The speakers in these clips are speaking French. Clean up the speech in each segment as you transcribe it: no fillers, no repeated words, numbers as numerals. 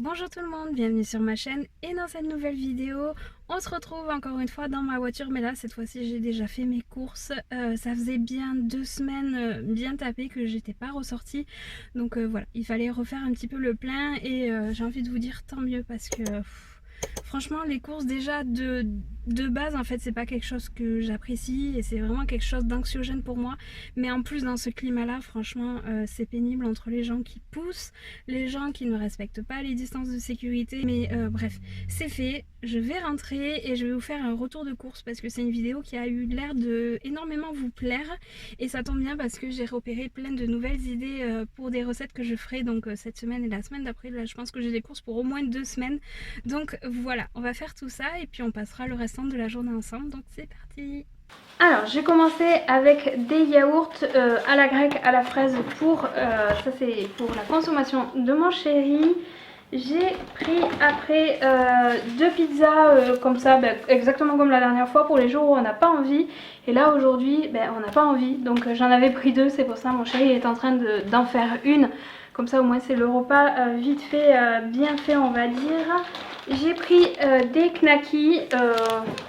Bonjour tout le monde, bienvenue sur ma chaîne et dans cette nouvelle vidéo, on se retrouve encore une fois dans ma voiture, mais là cette fois-ci j'ai déjà fait mes courses. Ça faisait bien 2 semaines bien tapées que j'étais pas ressortie, donc voilà, il fallait refaire un petit peu le plein et j'ai envie de vous dire tant mieux parce que franchement les courses déjà de base en fait c'est pas quelque chose que j'apprécie et c'est vraiment quelque chose d'anxiogène pour moi, mais en plus dans ce climat là franchement c'est pénible entre les gens qui poussent, les gens qui ne respectent pas les distances de sécurité, mais bref, c'est fait, je vais rentrer et je vais vous faire un retour de course parce que c'est une vidéo qui a eu l'air de énormément vous plaire et ça tombe bien parce que j'ai repéré plein de nouvelles idées pour des recettes que je ferai donc cette semaine et la semaine d'après. Là je pense que j'ai des courses pour au moins 2 semaines, donc voilà, on va faire tout ça et puis on passera le restant de la journée ensemble, donc c'est parti. Alors j'ai commencé avec des yaourts à la grecque, à la fraise pour, ça c'est pour la consommation de mon chéri. J'ai pris après 2 pizzas comme ça, exactement comme la dernière fois pour les jours où on n'a pas envie. Et là aujourd'hui on n'a pas envie, donc j'en avais pris 2, c'est pour ça mon chéri est en train d'en faire une. Comme ça au moins c'est le repas vite fait, bien fait on va dire. J'ai pris des knackis,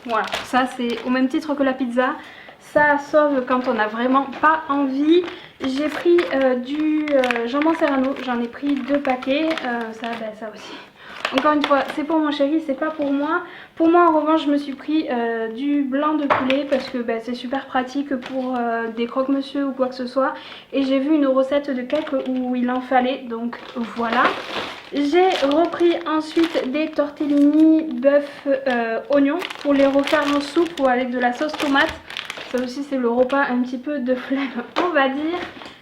voilà, ça c'est au même titre que la pizza, ça sauve quand on n'a vraiment pas envie. J'ai pris du jambon serrano, j'en ai pris 2 paquets, ça aussi. Encore une fois, c'est pour mon chéri, c'est pas pour moi. Pour moi, en revanche, je me suis pris du blanc de poulet parce que c'est super pratique pour des croque-monsieur ou quoi que ce soit. Et j'ai vu une recette de cake où il en fallait, donc voilà. J'ai repris ensuite des tortellini bœuf oignon pour les refaire en soupe ou avec de la sauce tomate. Ça aussi, c'est le repas un petit peu de flemme, on va dire.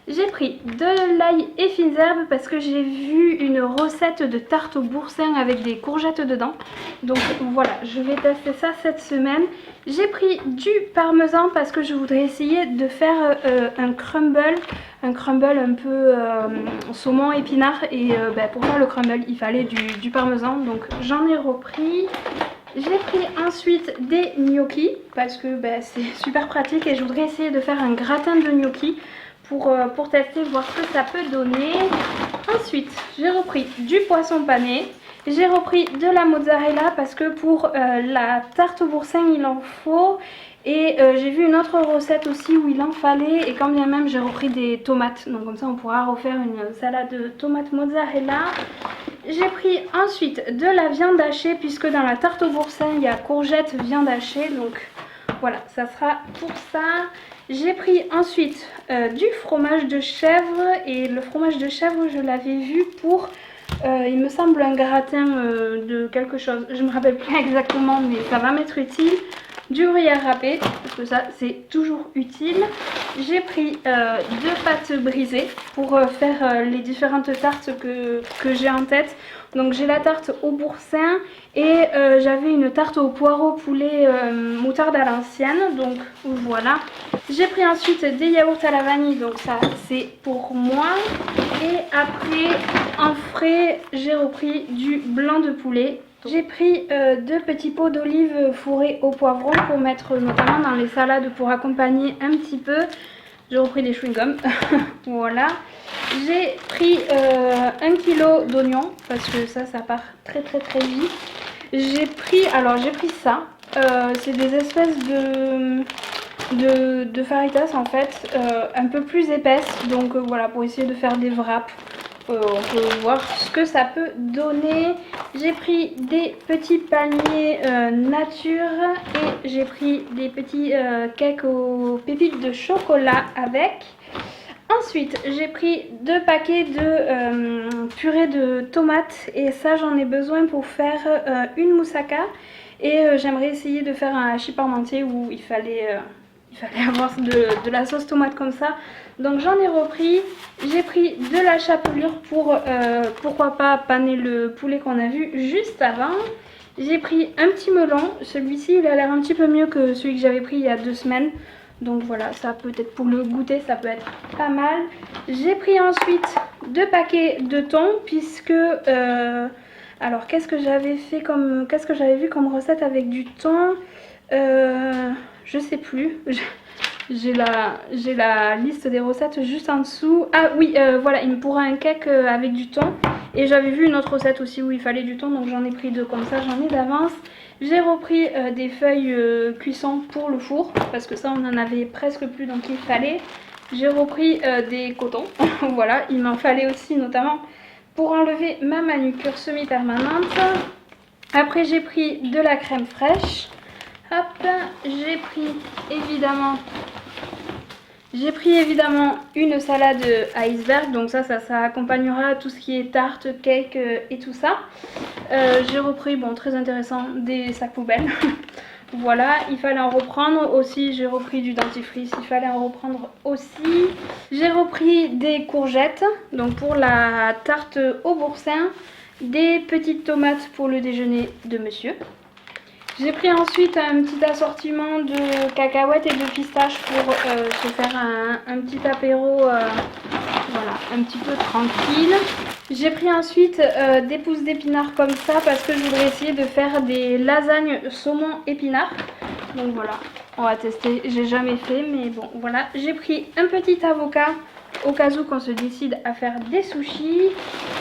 J'ai pris de l'ail et fines herbes parce que j'ai vu une recette de tarte au boursin avec des courgettes dedans. Donc voilà, je vais tester ça cette semaine. J'ai pris du parmesan parce que je voudrais essayer de faire un crumble un peu saumon épinard. Et pour faire le crumble, il fallait du parmesan. Donc j'en ai repris. J'ai pris ensuite des gnocchis parce que c'est super pratique et je voudrais essayer de faire un gratin de gnocchis pour tester, voir ce que ça peut donner. Ensuite, j'ai repris du poisson pané. J'ai repris de la mozzarella parce que pour la tarte au boursin, il en faut. Et j'ai vu une autre recette aussi où il en fallait. Et quand bien même, j'ai repris des tomates. Donc comme ça, on pourra refaire une salade de tomates mozzarella. J'ai pris ensuite de la viande hachée puisque dans la tarte au boursin, il y a courgette, viande hachée. Donc voilà, ça sera pour ça. J'ai pris ensuite du fromage de chèvre et le fromage de chèvre je l'avais vu pour, il me semble, un gratin de quelque chose. Je ne me rappelle plus exactement mais ça va m'être utile. Du gruyère râpé parce que ça c'est toujours utile. J'ai pris 2 pâtes brisées pour faire les différentes tartes que j'ai en tête. Donc j'ai la tarte au boursin et j'avais une tarte au poireau poulet moutarde à l'ancienne. Donc voilà. J'ai pris ensuite des yaourts à la vanille, donc ça c'est pour moi. Et après en frais j'ai repris du blanc de poulet. J'ai pris 2 petits pots d'olives fourrés au poivron pour mettre notamment dans les salades pour accompagner un petit peu. J'ai repris des chewing-gums, voilà. J'ai pris 1 kg d'oignons parce que ça part très vite. J'ai pris ça, c'est des espèces de faritas en fait, un peu plus épaisses. Donc voilà, pour essayer de faire des wraps. On peut voir ce que ça peut donner. J'ai pris des petits paniers nature et j'ai pris des petits cakes aux pépites de chocolat avec. Ensuite, j'ai pris 2 paquets de purée de tomates et ça j'en ai besoin pour faire une moussaka. Et j'aimerais essayer de faire un hachis parmentier où il fallait avoir de la sauce tomate comme ça. Donc j'en ai repris. J'ai pris de la chapelure pour pourquoi pas paner le poulet qu'on a vu juste avant. J'ai pris un petit melon. Celui-ci il a l'air un petit peu mieux que celui que j'avais pris il y a 2 semaines. Donc voilà, ça peut-être pour le goûter ça peut être pas mal. J'ai pris ensuite 2 paquets de thon puisque alors qu'est-ce que j'avais vu comme recette avec du thon, je sais plus. J'ai la liste des recettes juste en dessous. Ah oui, voilà, il me pourra un cake avec du thon. Et j'avais vu une autre recette aussi où il fallait du thon, donc j'en ai pris 2 comme ça, j'en ai d'avance. J'ai repris des feuilles cuisson pour le four, parce que ça on en avait presque plus, donc il fallait. J'ai repris des cotons, voilà, il m'en fallait aussi notamment pour enlever ma manucure semi-permanente. Après j'ai pris de la crème fraîche. Hop, j'ai pris évidemment une salade iceberg, donc ça accompagnera tout ce qui est tarte, cake et tout ça. J'ai repris, bon très intéressant, des sacs poubelles. Voilà, il fallait en reprendre aussi, j'ai repris du dentifrice, il fallait en reprendre aussi. J'ai repris des courgettes, donc pour la tarte au boursin, des petites tomates pour le déjeuner de monsieur. J'ai pris ensuite un petit assortiment de cacahuètes et de pistaches pour se faire un petit apéro, voilà, un petit peu tranquille. J'ai pris ensuite des pousses d'épinards comme ça parce que je voudrais essayer de faire des lasagnes saumon épinards. Donc voilà, on va tester, j'ai jamais fait mais bon voilà. J'ai pris un petit avocat au cas où qu'on se décide à faire des sushis.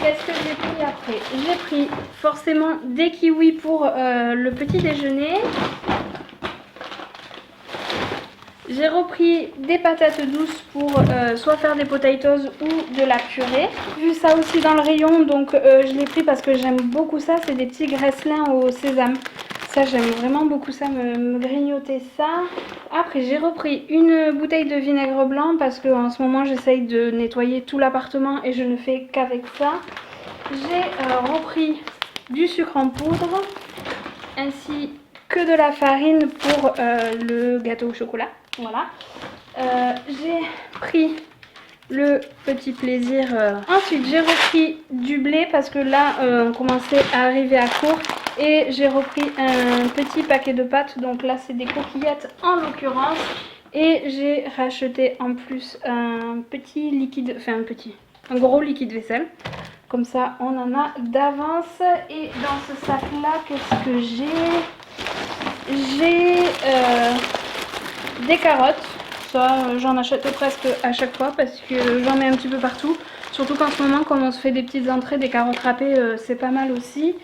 Qu'est-ce que j'ai pris après? J'ai pris forcément des kiwis pour le petit déjeuner. J'ai repris des patates douces pour soit faire des potatoes ou de la purée. J'ai vu ça aussi dans le rayon, donc je l'ai pris parce que j'aime beaucoup ça. C'est des petits graisselins au sésame. Ça, j'aime vraiment beaucoup ça, me grignoter ça. Après, j'ai repris une bouteille de vinaigre blanc parce qu'en ce moment, j'essaye de nettoyer tout l'appartement et je ne fais qu'avec ça. J'ai repris du sucre en poudre ainsi que de la farine pour le gâteau au chocolat. Voilà. J'ai pris le petit plaisir. Ensuite, j'ai repris du blé parce que là, on commençait à arriver à court. Et j'ai repris un petit paquet de pâtes. Donc là, c'est des coquillettes en l'occurrence. Et j'ai racheté en plus un petit liquide, enfin un gros liquide vaisselle. Comme ça, on en a d'avance. Et dans ce sac-là, qu'est-ce que j'ai? J'ai des carottes. Ça, j'en achète presque à chaque fois parce que j'en mets un petit peu partout. Surtout qu'en ce moment, comme on se fait des petites entrées, des carottes râpées, c'est pas mal aussi.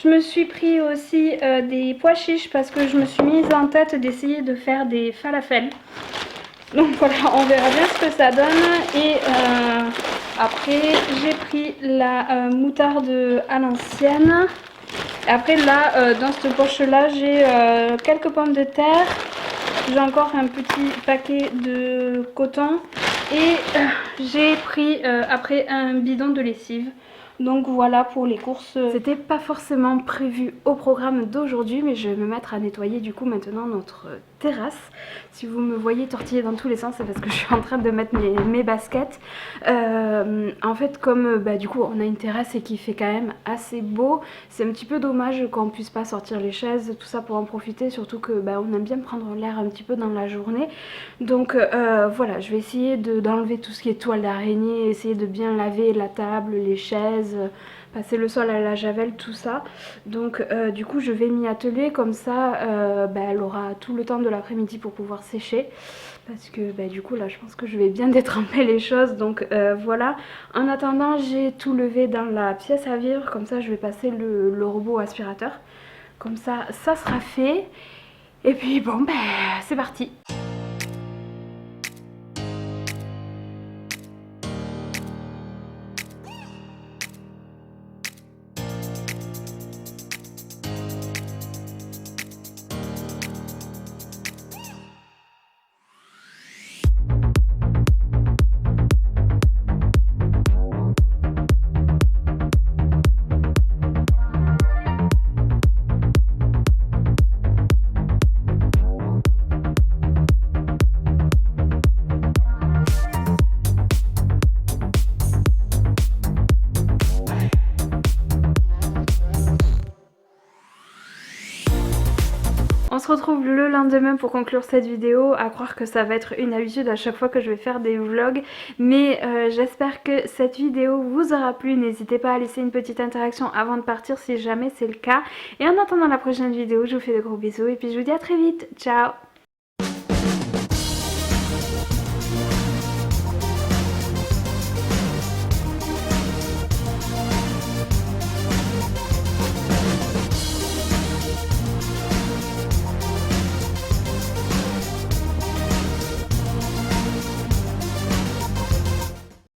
Je me suis pris aussi des pois chiches parce que je me suis mise en tête d'essayer de faire des falafels. Donc voilà, on verra bien ce que ça donne. Et après, j'ai pris la moutarde à l'ancienne. Après là, dans cette poche-là, j'ai quelques pommes de terre. J'ai encore un petit paquet de coton. Et j'ai pris après un bidon de lessive. Donc voilà pour les courses. C'était pas forcément prévu au programme d'aujourd'hui, mais je vais me mettre à nettoyer du coup maintenant notre terrasse. Si vous me voyez tortiller dans tous les sens, c'est parce que je suis en train de mettre mes baskets. En fait, comme du coup on a une terrasse et qu'il fait quand même assez beau, c'est un petit peu dommage qu'on puisse pas sortir les chaises, tout ça pour en profiter, surtout que on aime bien prendre l'air un petit peu dans la journée. Donc voilà, je vais essayer d'enlever tout ce qui est toile d'araignée, essayer de bien laver la table, les chaises, passer le sol à la javel, tout ça. Donc du coup je vais m'y atteler, comme ça elle aura tout le temps de l'après-midi pour pouvoir sécher. Parce que du coup là je pense que je vais bien détremper les choses. Donc voilà. En attendant, j'ai tout levé dans la pièce à vivre. Comme ça je vais passer le robot aspirateur. Comme ça sera fait. Et puis bon c'est parti. On se retrouve le lendemain pour conclure cette vidéo, à croire que ça va être une habitude à chaque fois que je vais faire des vlogs, mais j'espère que cette vidéo vous aura plu. N'hésitez pas à laisser une petite interaction avant de partir si jamais c'est le cas. Et en attendant la prochaine vidéo, je vous fais de gros bisous et puis je vous dis à très vite. Ciao!